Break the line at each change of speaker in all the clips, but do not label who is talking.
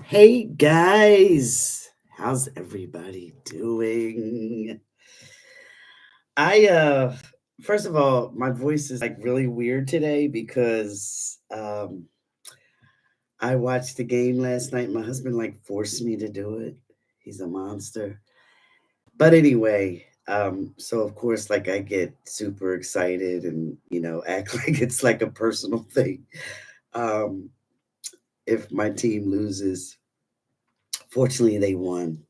Hey guys, how's everybody doing? I first of all, my voice is like really weird today because I watched the game last night. My husband like forced me to do it. He's a monster. But anyway, so of course like I get super excited and act like it's like a personal thing. Um if my team loses, fortunately they won.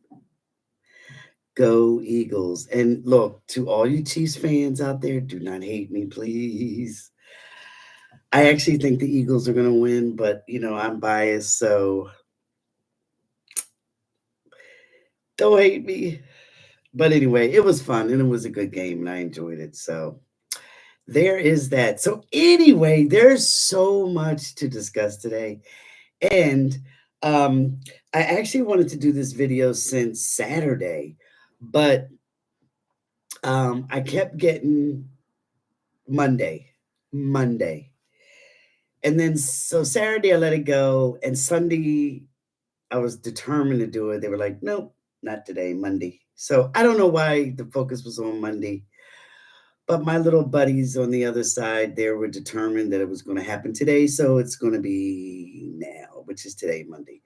Go Eagles. And look, to all you Chiefs fans out there, do not hate me, please. I actually think the Eagles are going to win, but I'm biased, so don't hate me. But anyway, it was fun and it was a good game and I enjoyed it. So there is that. So anyway, there's so much to discuss today. And um I actually wanted to do this video since Saturday, but I kept getting Monday. And then so Saturday I let it go, and Sunday I was determined to do it. They were like, "Nope, not today, Monday." So I don't know why the focus was on Monday, but my little buddies on the other side, they were determined that it was going to happen today, so it's going to be now, which is today, Monday.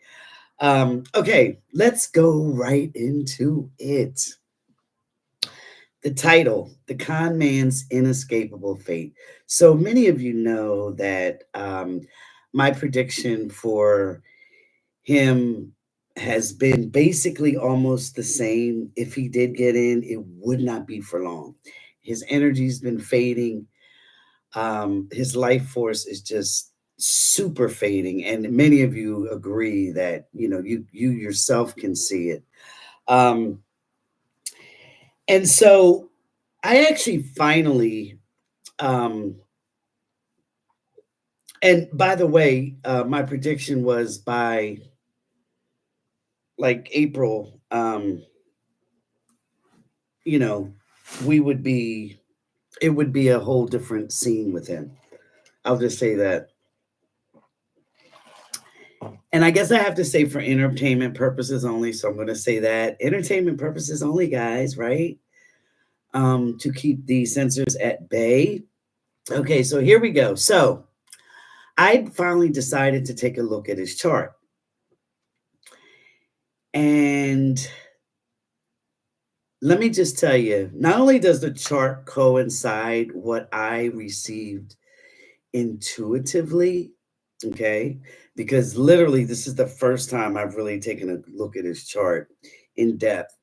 Okay, let's go right into it. The title, The Con Man's Inescapable Fate. So many of you know that my prediction for him has been basically almost the same. If he did get in, it would not be for long. His energy's been fading. His life force is just super fading. And many of you agree that, you yourself can see it. Um, and so I actually finally um, and by the way, my prediction was by like April, you know, we would be, it would be a whole different scene with him. I'll just say that. And I guess I have to say for entertainment purposes only. So I'm going to say that entertainment purposes only, guys, right? To keep the censors at bay. Okay, so here we go. So I finally decided to take a look at his chart. And let me just tell you, not only does the chart coincide what I received intuitively, okay, because literally this is the first time I've really taken a look at his chart in depth.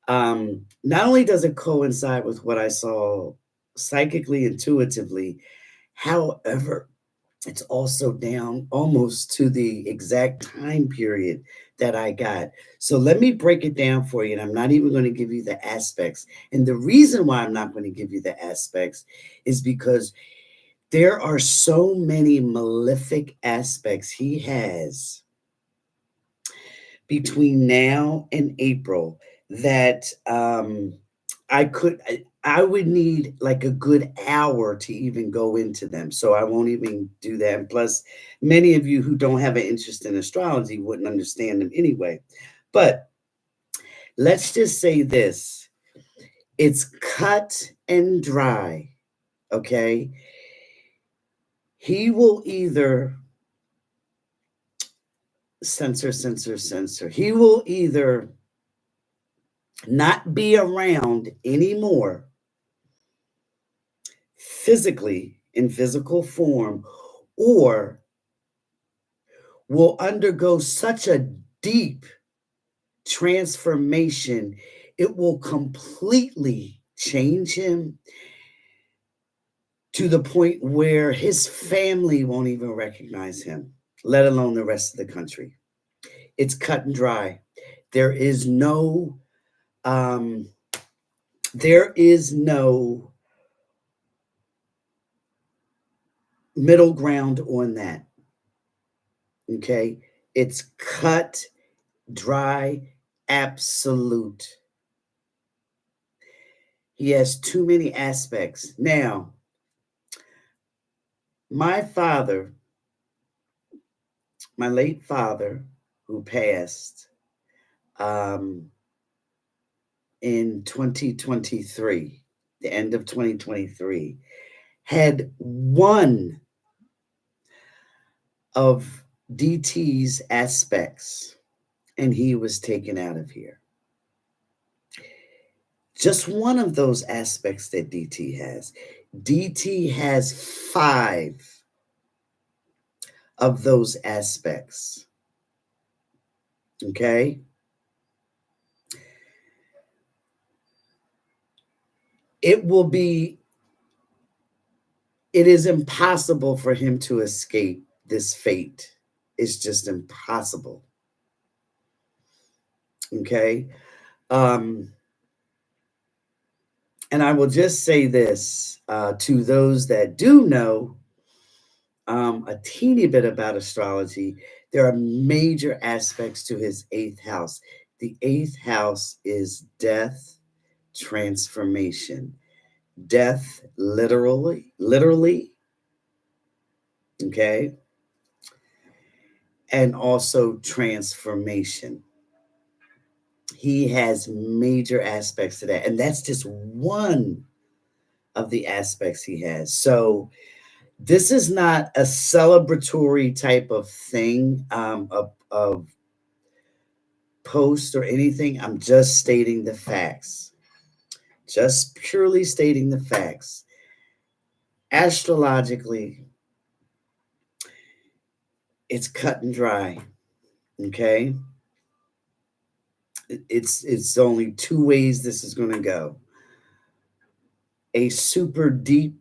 Not only does it coincide with what I saw psychically, intuitively, however, it's also down almost to the exact time period that I got. So let me break it down for you. And I'm not even going to give you the aspects. And the reason why I'm not going to give you the aspects is because there are so many malefic aspects he has between now and April that I would need like a good hour to even go into them. So I won't even do that. And plus, many of you who don't have an interest in astrology wouldn't understand them anyway. But let's just say this, it's cut and dry. Okay. He will either censor. He will either not be around anymore physically in physical form, or will undergo such a deep transformation, it will completely change him to the point where his family won't even recognize him, let alone the rest of the country. It's cut and dry. There is no um, there is no middle ground on that. Okay. It's cut, dry, absolute. He has too many aspects. Now, my father, my late father, who passed um, in 2023, the end of 2023, had one of DT's aspects, and he was taken out of here. Just one of those aspects that DT has. DT has 5 of those aspects. Okay? It will be, it is impossible for him to escape this fate. It's just impossible. Okay? Um, and I will just say this to those that do know a teeny bit about astrology. There are major aspects to his 8th house. The 8th house is death, transformation. Death, literally, okay, and also transformation. He has major aspects to that, and that's just one of the aspects he has. So this is not a celebratory type of thing, of post or anything. I'm just stating the facts, just purely stating the facts. Astrologically, it's cut and dry. Okay, it's only 2 ways this is going to go. A super deep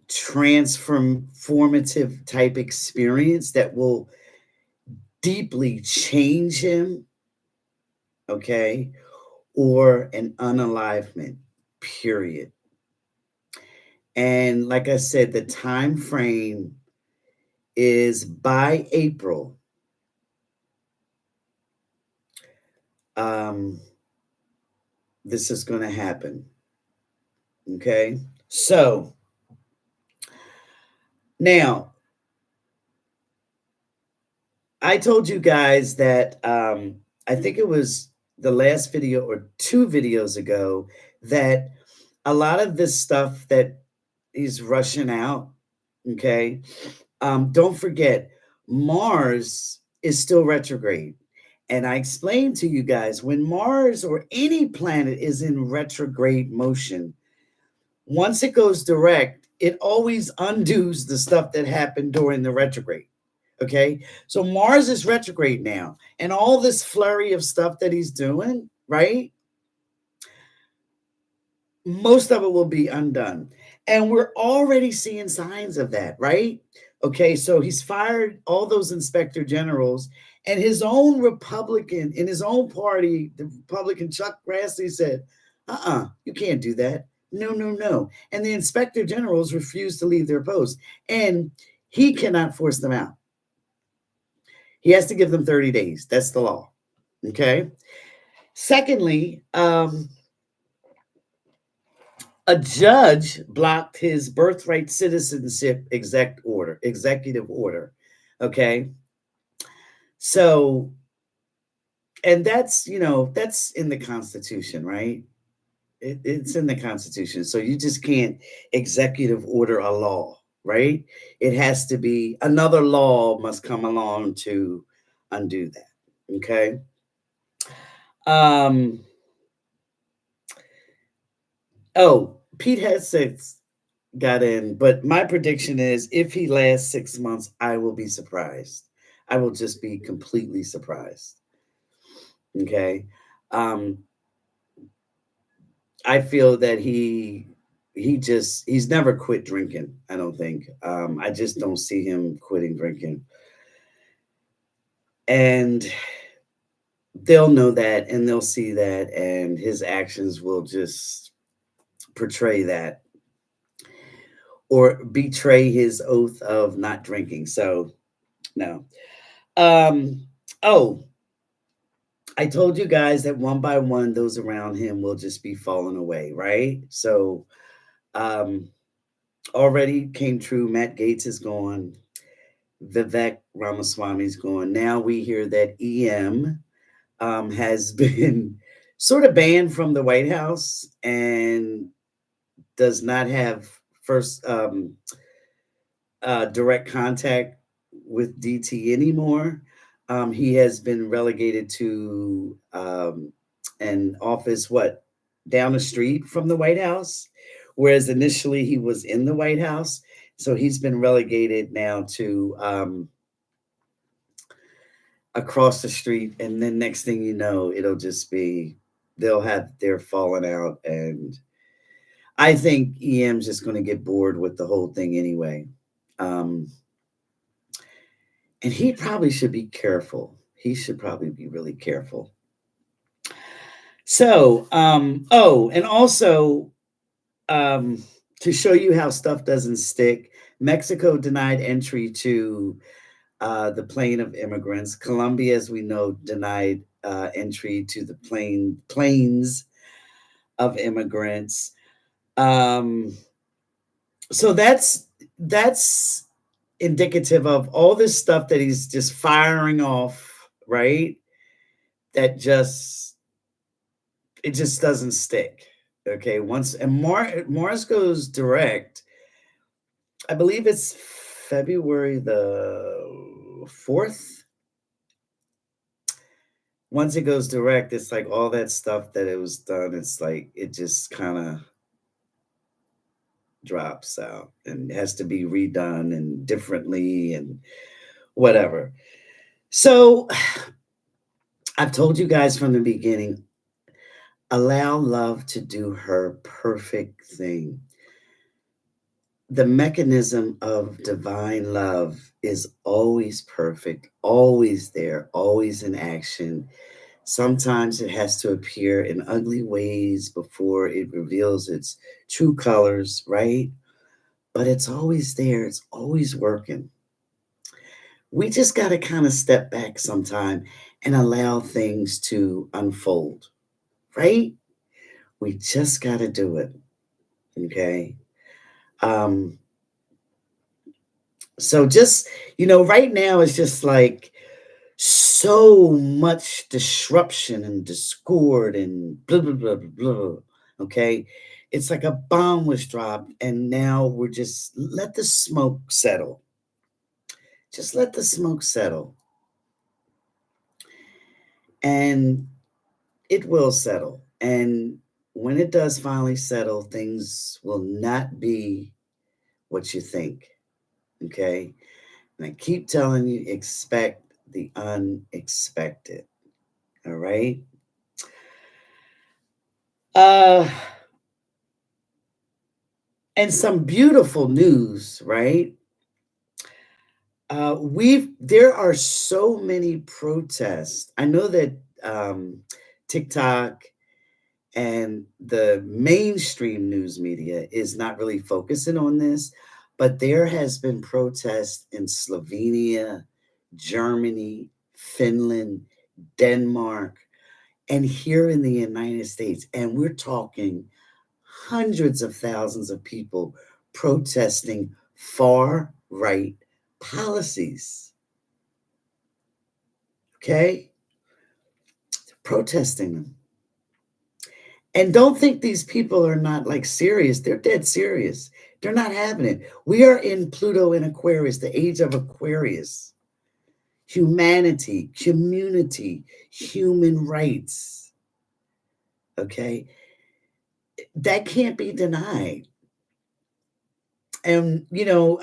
transformative type experience that will deeply change him, okay, or an unalivement, period. And like I said, the time frame is by April. Um, this is going to happen. Okay. So now I told you guys that I think it was the last video or 2 videos ago that a lot of this stuff that he's rushing out, okay, don't forget, Mars is still retrograde. And I explained to you guys when Mars or any planet is in retrograde motion, once it goes direct, it always undoes the stuff that happened during the retrograde. Okay. So Mars is retrograde now. And all this flurry of stuff that he's doing, right? Most of it will be undone. And we're already seeing signs of that, right? Okay, so he's fired all those inspector generals, and his own Republican in his own party, the Republican Chuck Grassley said, you can't do that. No, no, no. And the inspector generals refused to leave their posts, and he cannot force them out. He has to give them 30 days. That's the law. Okay. Secondly, a judge blocked his birthright citizenship executive order. Okay. So, and that's, that's in the Constitution, right? It's in the Constitution. So you just can't executive order a law, right? It has to be another law must come along to undo that. Okay. Um, Pete Hegseth got in, but my prediction is if he lasts 6 months, I will be surprised. I will just be completely surprised. Okay. Um, I feel that he's never quit drinking. I don't think. I just don't see him quitting drinking. And they'll know that and they'll see that, and his actions will just portray that or betray his oath of not drinking. So no. Oh, I told you guys that one by one, those around him will just be falling away, right? So already came true. Matt Gaetz is gone. Vivek Ramaswamy's gone. Now we hear that EM has been sort of banned from the White House and does not have first direct contact with DT anymore. He has been relegated to an office, what, down the street from the White House, whereas initially he was in the White House. So he's been relegated now to across the street. And then next thing you know, it'll just be, they'll have their falling out. And I think EM's just going to get bored with the whole thing anyway. Um, and he probably should be careful. He should probably be really careful. So, oh, and also um, to show you how stuff doesn't stick, Mexico denied entry to the plane of immigrants. Colombia, as we know, denied entry to the planes of immigrants. Um, so that's indicative of all this stuff that he's just firing off, right? That just it just doesn't stick. Okay, once and Mars goes direct, I believe it's February the 4th. Once it goes direct, it's like all that stuff that it was done, it's like it just kind of drops out and has to be redone and differently and whatever. So I've told you guys from the beginning, allow love to do her perfect thing. The mechanism of divine love is always perfect, always there, always in action. Sometimes it has to appear in ugly ways before it reveals its true colors, right? But it's always there, it's always working. We just got to kind of step back sometime and allow things to unfold, right? We just got to do it, okay? Um, so just, right now it's just like so much disruption and discord and blah, blah, blah, blah, blah. Okay. It's like a bomb was dropped, and now we're just let the smoke settle. Just let the smoke settle. And it will settle. And when it does finally settle, things will not be what you think. Okay. And I keep telling you, expect the unexpected. All right. Uh, and some beautiful news, right? There are so many protests. I know that TikTok and the mainstream news media is not really focusing on this, but there has been protests in Slovenia, Germany, Finland, Denmark, and here in the United States. And we're talking hundreds of thousands of people protesting far right policies. Okay? Protesting them. And don't think these people are not like serious. They're dead serious. They're not having it. We are in Pluto in Aquarius, the age of Aquarius. Humanity, community, human rights. Okay? That can't be denied. And,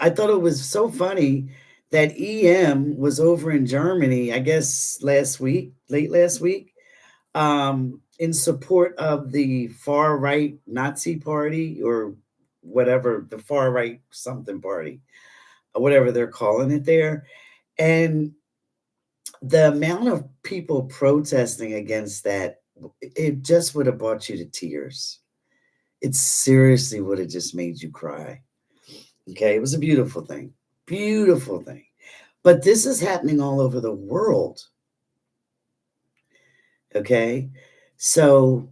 I thought it was so funny that EM was over in Germany, I guess last week, late last week, in support of the far right Nazi party or whatever, the far right something party, or whatever they're calling it there. And the amount of people protesting against that, it just would have brought you to tears. It seriously would have just made you cry. Okay, it was a beautiful thing. Beautiful thing. But this is happening all over the world. Okay? So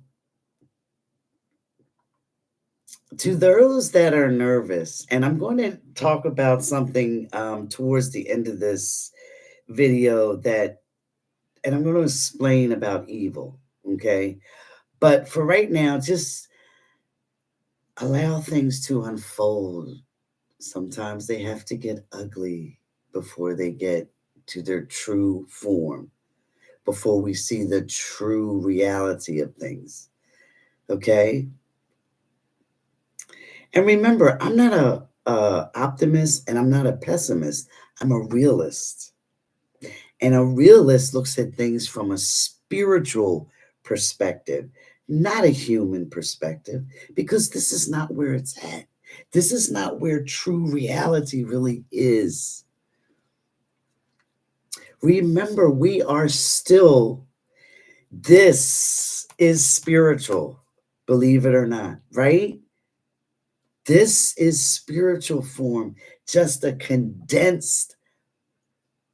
To those that are nervous, and I'm going to talk about something towards the end of this video and I'm going to explain about evil, okay? But for right now, just allow things to unfold. Sometimes they have to get ugly before they get to their true form, before we see the true reality of things, okay? And remember, I'm not a optimist and I'm not a pessimist. I'm a realist. And a realist looks at things from a spiritual perspective, not a human perspective, because this is not where it's at. This is not where true reality really is. Remember, we are still, this is spiritual, believe it or not, right? This is spiritual form, just a condensed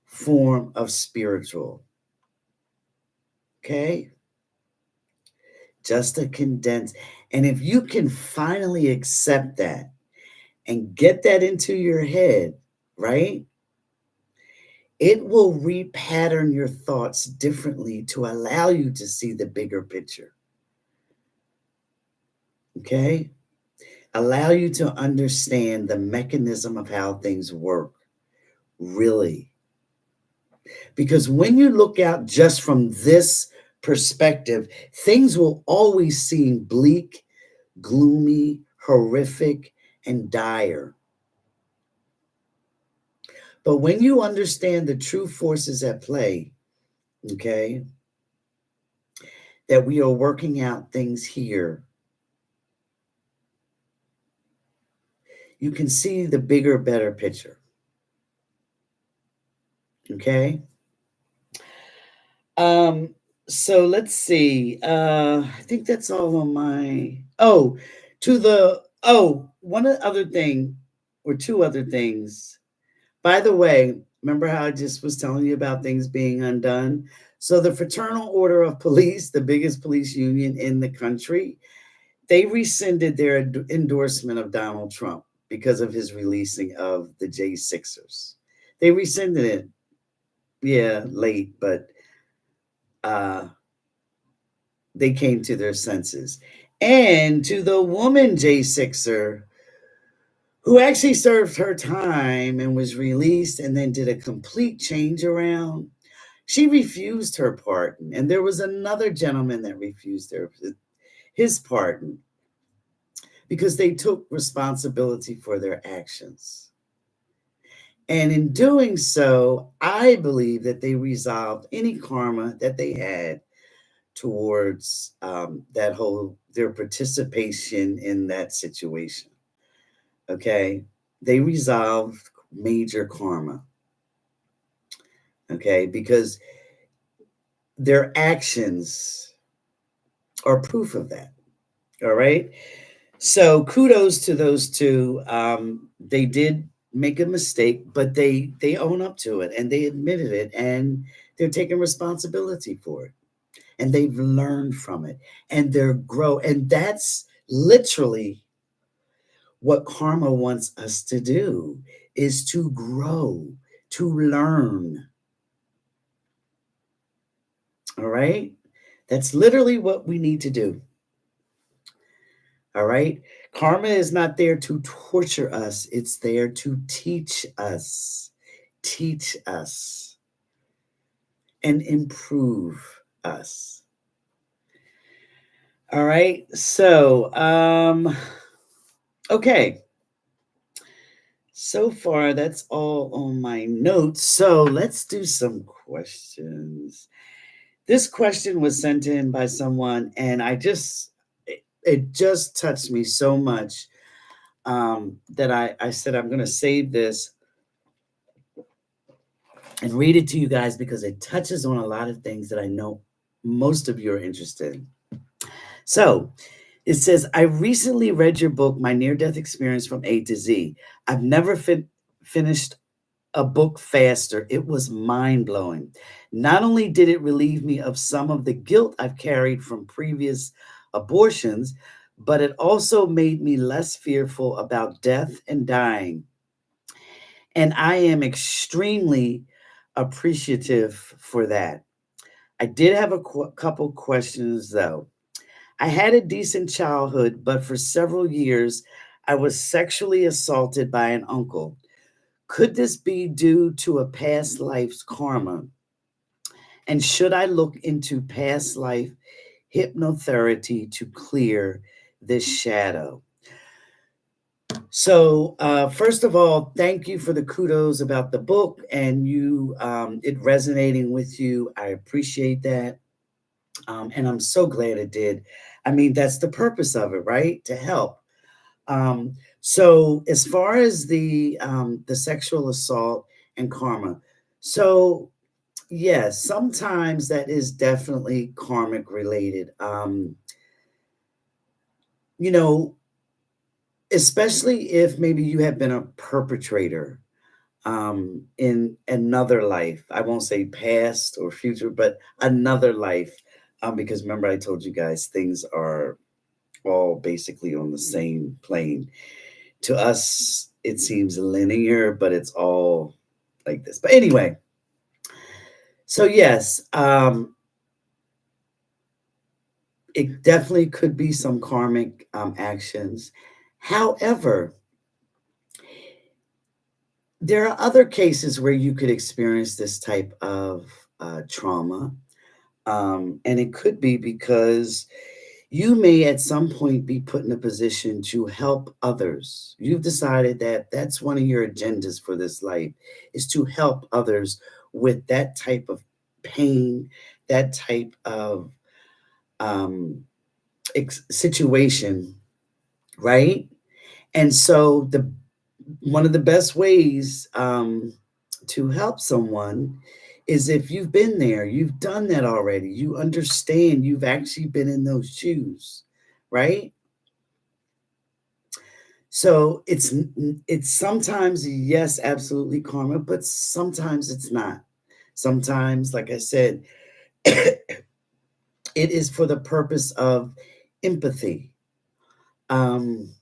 form of spiritual. Okay? Just a condensed. And if you can finally accept that and get that into your head, right? It will repattern your thoughts differently to allow you to see the bigger picture. Okay? Allow you to understand the mechanism of how things work, really. Because when you look out just from this perspective, things will always seem bleak, gloomy, horrific, and dire. But when you understand the true forces at play, okay, that we are working out things here, you can see the bigger, better picture. Okay? Um, so let's see. I think that's all on my one other thing or two other things. By the way, remember how I just was telling you about things being undone? So the Fraternal Order of Police, the biggest police union in the country, they rescinded their endorsement of Donald Trump because of his releasing of the J6ers. They rescinded it. Yeah, late, but uh they came to their senses. And to the woman J6er who actually served her time and was released and then did a complete change around, she refused her pardon. And there was another gentleman that refused his pardon because they took responsibility for their actions. And in doing so, I believe that they resolved any karma that they had towards that whole their participation in that situation. Okay, they resolved major karma. Okay, because their actions are proof of that. All right, so kudos to those two. They did make a mistake, but they own up to it and they admitted it, and they're taking responsibility for it. And they've learned from it and they're grow, and that's literally what karma wants us to do, is to grow, to learn. All right, that's literally what we need to do. All right, karma is not there to torture us, it's there to teach us and improve us. All right, so okay. So far, that's all on my notes. So let's do some questions. This question was sent in by someone, and it just touched me so much that I said I'm going to save this and read it to you guys because it touches on a lot of things that I know most of you are interested in. So it says, I recently read your book, My Near Death Experience from A to Z. I've never finished a book faster. It was mind blowing. Not only did it relieve me of some of the guilt I've carried from previous abortions, but it also made me less fearful about death and dying. And I am extremely appreciative for that. I did have a couple questions though. I had a decent childhood, but for several years, I was sexually assaulted by an uncle. Could this be due to a past life's karma? And should I look into past life hypnotherapy to clear this shadow? So, first of all, thank you for the kudos about the book and you it resonating with you. I appreciate that. And I'm so glad it did. I mean, that's the purpose of it, right? To help. So as far as the sexual assault and karma, so yes, sometimes that is definitely karmic related. You know, especially if maybe you have been a perpetrator in another life. I won't say past or future, but another life. Because remember, I told you guys things are all basically on the same plane. To us, it seems linear, but it's all like this. But anyway, so yes, it definitely could be some karmic actions. However, there are other cases where you could experience this type of trauma. And it could be because you may at some point be put in a position to help others. You've decided that that's one of your agendas for this life is to help others with that type of pain, that type of um, situation, right? And so the one of the best ways to help someone is if you've been there, you've done that already, you understand, you've actually been in those shoes, right? So it's sometimes yes, absolutely karma, but sometimes it's not. Sometimes, like I said, it is for the purpose of empathy. Um,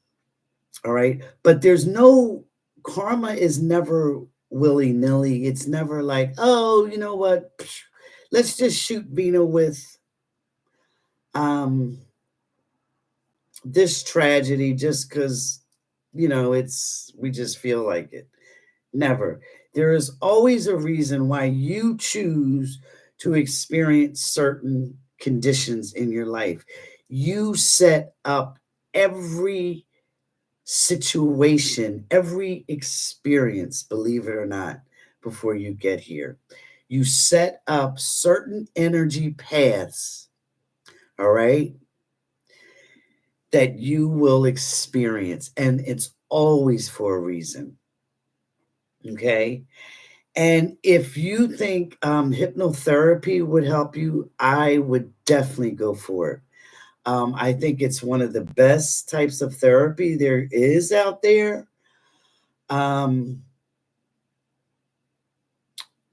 all right, but there's no karma is never willy nilly. It's never like, oh, you know what? Let's just shoot Vina with um this tragedy just because it's we just feel like it. Never. There is always a reason why you choose to experience certain conditions in your life. You set up every situation, every experience, believe it or not, before you get here. You set up certain energy paths, all right, that you will experience. And it's always for a reason. Okay. And if you think hypnotherapy would help you, I would definitely go for it. I think it's one of the best types of therapy there is out there. Um,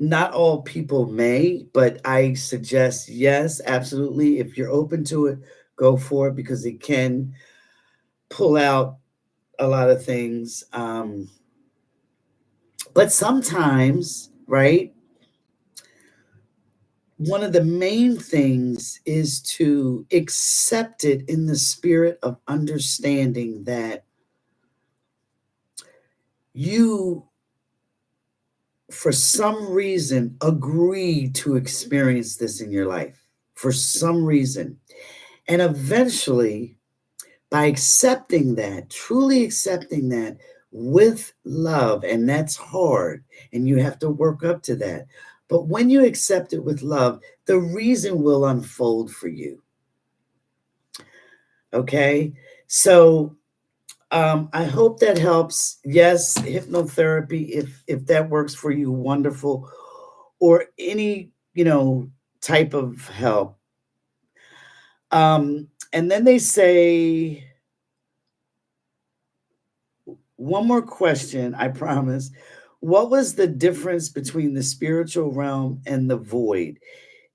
Not all people may, but I suggest yes, absolutely. If you're open to it, go for it because it can pull out a lot of things. But sometimes, right, one of the main things is to accept it in the spirit of understanding that you, for some reason, agree to experience this in your life. For some reason. And eventually, by accepting that, truly accepting that with love, and that's hard, and you have to work up to that. But when you accept it with love, the reason will unfold for you. Okay. So I hope that helps. Yes, hypnotherapy, if that works for you, wonderful. Or any, type of help. And then they say, one more question, I promise. What was the difference between the spiritual realm and the void?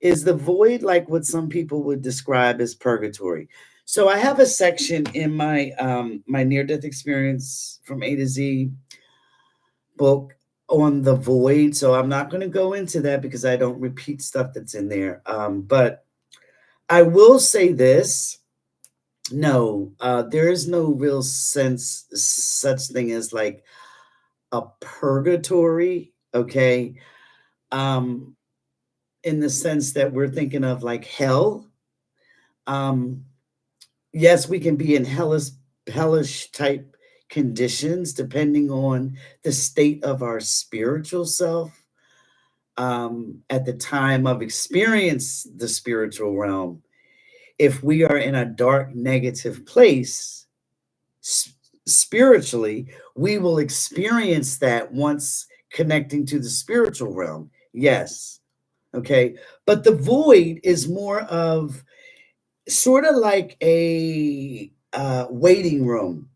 Is the void like what some people would describe as purgatory? So I have a section in my near death experience from A to Z book on the void. So I'm not going to go into that because I don't repeat stuff that's in there. But I will say this. No, there is no real sense such thing as like a purgatory, okay? Um, in the sense that we're thinking of like hell. Um, yes, we can be in hellish type conditions depending on the state of our spiritual self at the time of experience the spiritual realm. If we are in a dark negative place spiritually, we will experience that once connecting to the spiritual realm. Yes. Okay. But the void is more of sort of like a waiting room.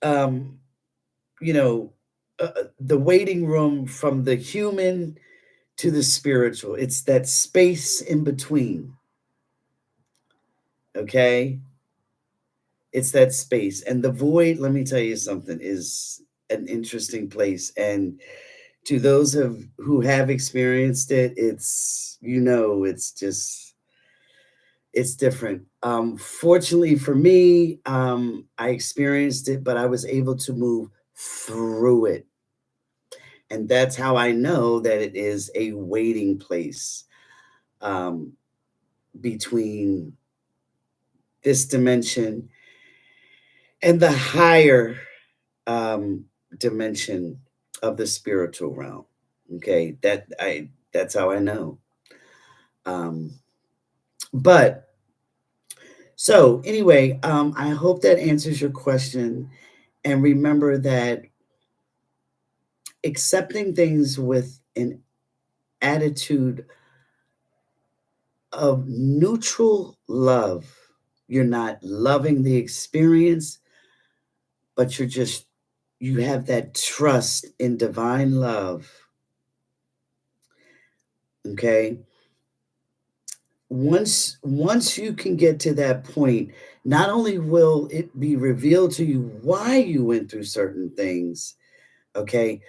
Um, you know, the waiting room from the human to the spiritual. It's that space in between. Okay. It's that space. And the void, let me tell you something, is an interesting place. And to those who have experienced it, it's just it's different. Fortunately for me, I experienced it, but I was able to move through it. And that's how I know that it is a waiting place um, between this dimension and the higher um, dimension of the spiritual realm. Okay, that's how I know. Um, but so anyway, I hope that answers your question. And remember that accepting things with an attitude of neutral love. You're not loving the experience, but you have that trust in divine love. Okay. Once you can get to that point, not only will it be revealed to you why you went through certain things, okay,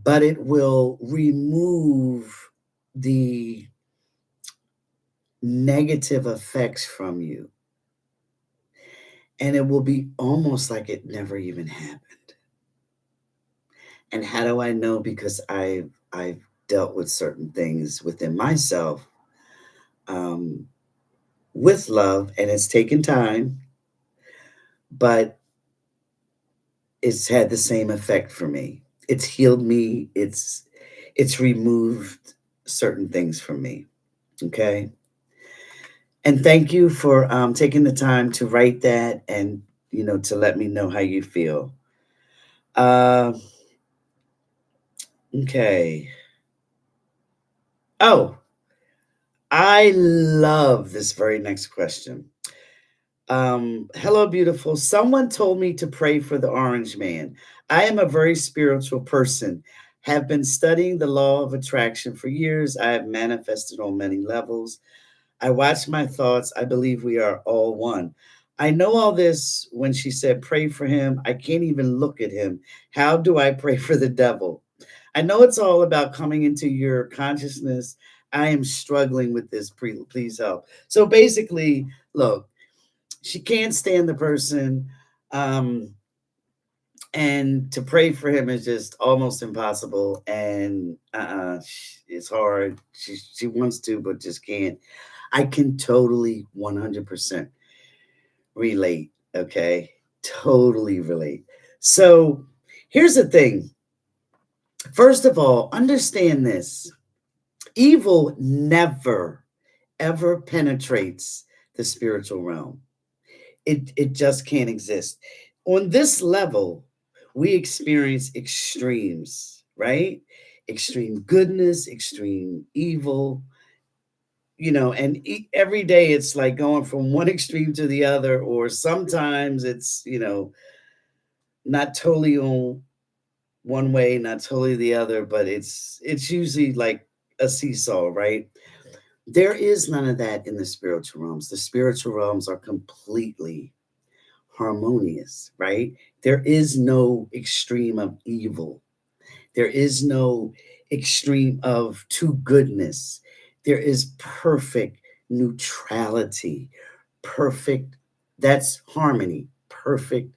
but it will remove the negative effects from you. And it will be almost like it never even happened. And how do I know? Because I've dealt with certain things within myself um, with love, and it's taken time, but it's had the same effect for me. It's healed me. It's removed certain things from me. Okay. And thank you for taking the time to write that and to let me know how you feel. Uh, okay. Oh, I love this very next question. Hello, beautiful. Someone told me to pray for the orange man. I am a very spiritual person, have been studying the law of attraction for years. I have manifested on many levels. I watch my thoughts. I believe we are all one. I know all this when she said, pray for him. I can't even look at him. How do I pray for the devil? I know it's all about coming into your consciousness. I am struggling with this. Please help. So basically, look, she can't stand the person. Um, and to pray for him is just almost impossible. And it's hard. She wants to, but just can't. I can totally 100% relate. Okay. Totally relate. So here's the thing. First of all, understand this evil never, ever penetrates the spiritual realm. It just can't exist. On this level, we experience extremes, right? Extreme goodness, extreme evil, and every day it's like going from one extreme to the other, or sometimes it's, not totally on one way, not totally the other, but it's usually like a seesaw, right? There is none of that in the spiritual realms. The spiritual realms are completely harmonious, right? There is no extreme of evil. There is no extreme of too goodness. There is perfect neutrality, perfect, that's harmony, perfect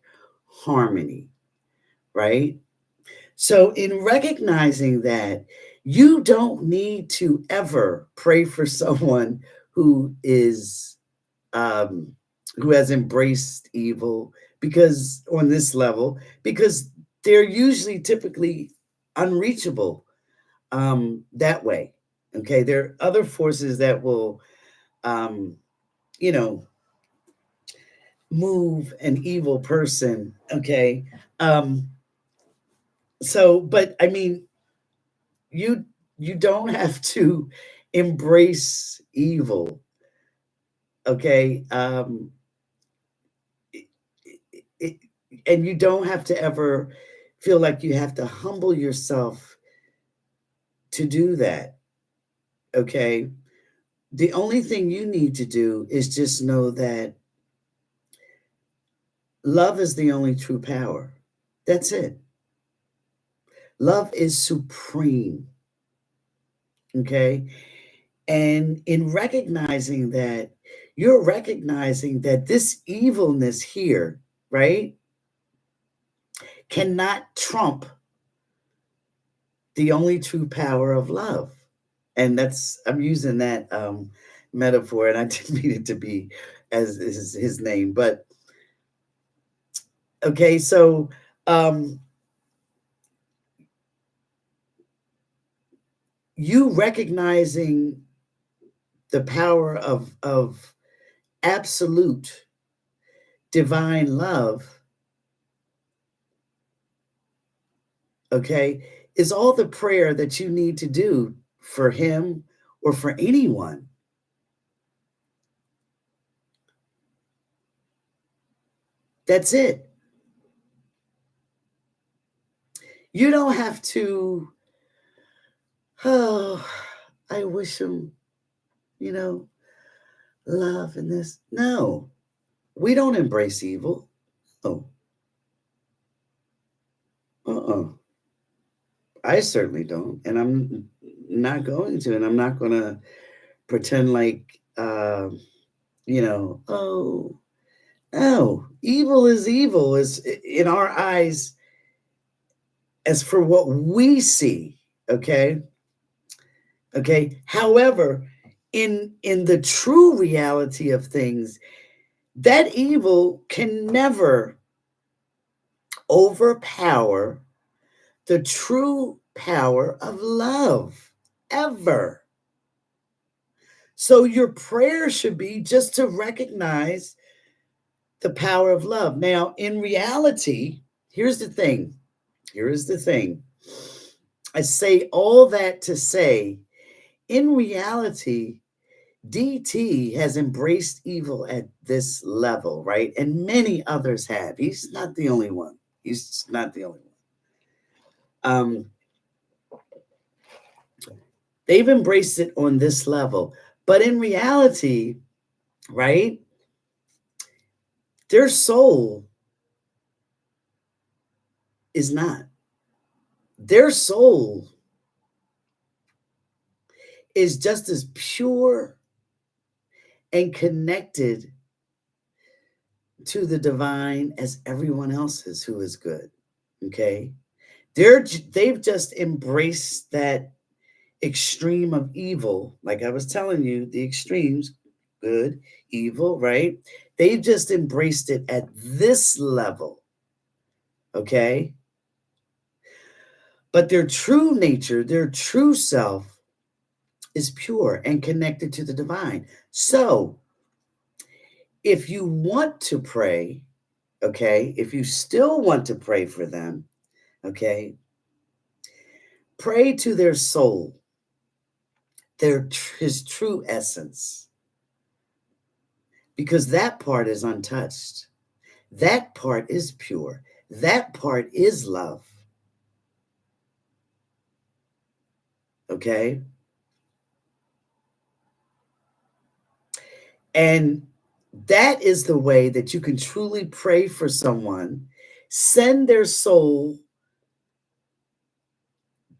harmony, right? So, in recognizing that, you don't need to ever pray for someone who is um, who has embraced evil because on this level, because they're usually typically unreachable that way. Okay, there are other forces that will, um, you know, move an evil person. Okay, um, so but I mean, you you don't have to embrace evil. Okay, it, it, and you don't have to ever feel like you have to humble yourself to do that. Okay, the only thing you need to do is just know that love is the only true power. That's it. Love is supreme. Okay, and in recognizing that, you're recognizing that this evilness here, right, cannot trump the only true power of love. And that's, I'm using that metaphor, and I didn't mean it to be as his name, but okay, so um, you recognizing the power of absolute divine love, okay, is all the prayer that you need to do for him or for anyone. That's it. You don't have to, oh, I wish him, you know, love and this. No, we don't embrace evil. Oh, uh-uh. I certainly don't. And I'm not going to. And I'm not going to pretend like, oh, no, evil is evil, is in our eyes as for what we see. Okay. Okay. However, in the true reality of things, that evil can never overpower the true power of love ever. So your prayer should be just to recognize the power of love. Now, in reality, here's the thing. Here is the thing. I say all that to say, in reality, DT has embraced evil at this level, right? And many others have. He's not the only one. He's not the only one. They've embraced it on this level. But in reality, right, their soul is not. Their soul is just as pure and connected to the divine as everyone else's who is good. Okay. They've just embraced that extreme of evil. Like I was telling you, the extremes, good, evil, right? They've just embraced it at this level. Okay. But their true nature, their true self is pure and connected to the divine. So if you want to pray, okay, if you still want to pray for them, okay, pray to their soul, his true essence, because that part is untouched. That part is pure. That part is love. Okay? And that is the way that you can truly pray for someone, send their soul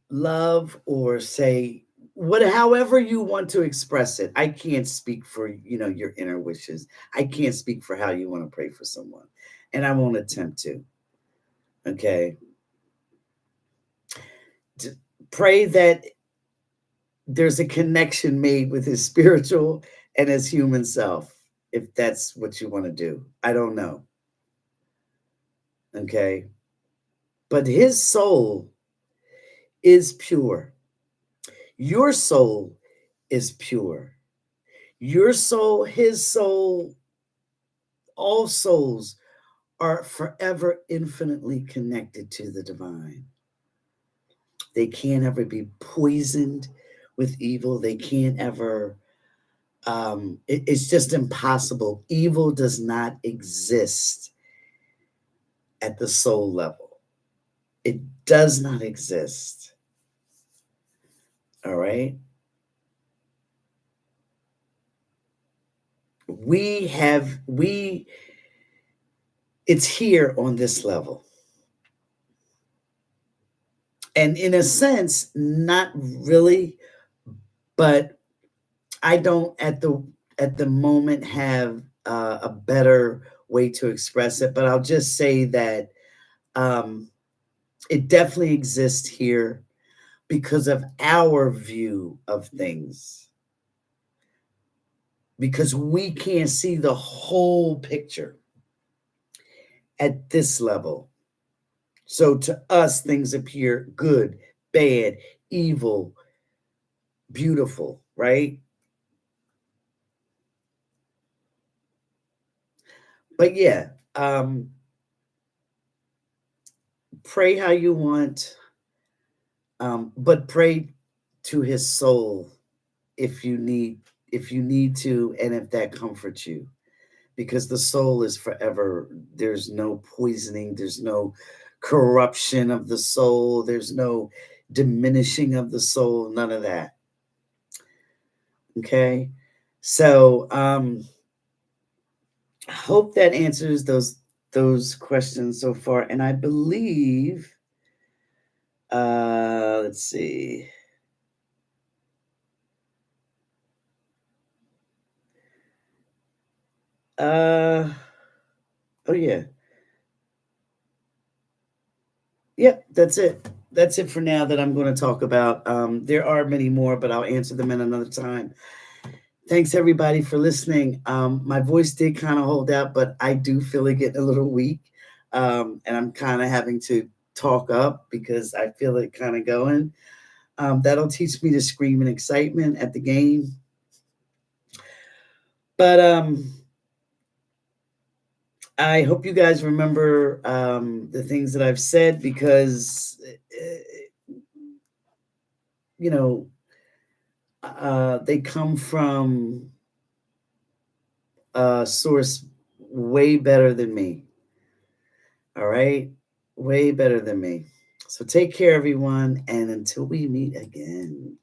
love, or say what, however you want to express it. I can't speak for, your inner wishes. I can't speak for how you want to pray for someone, and I won't attempt to. Okay. To pray that there's a connection made with his spiritual and his human self, if that's what you want to do. I don't know. Okay. But his soul is pure. Your soul is pure. Your soul, his soul, all souls are forever infinitely connected to the divine. They can't ever be poisoned with evil. They can't ever, it's just impossible. Evil does not exist at the soul level. It does not exist. All right. It's here on this level. And in a sense, not really, but I don't at the moment have a better way to express it. But I'll just say that um, it definitely exists here because of our view of things, because we can't see the whole picture at this level. So to us, things appear good, bad, evil, beautiful, right? But yeah, pray how you want, but pray to his soul if you need to, and if that comforts you, because the soul is forever. There's no poisoning, there's no corruption of the soul, there's no diminishing of the soul, none of that. Okay. So I hope that answers those questions so far. And I believe let's see. Oh yeah. Yep, that's it. That's it for now that I'm going to talk about. There are many more, but I'll answer them in another time. Thanks everybody for listening. My voice did kind of hold out, but I do feel it getting a little weak. And I'm kind of having to talk up because I feel it kind of going. That'll teach me to scream in excitement at the game. But I hope you guys remember the things that I've said, because, you know, they come from a source way better than me. All right? Way better than me. So take care, everyone. And until we meet again.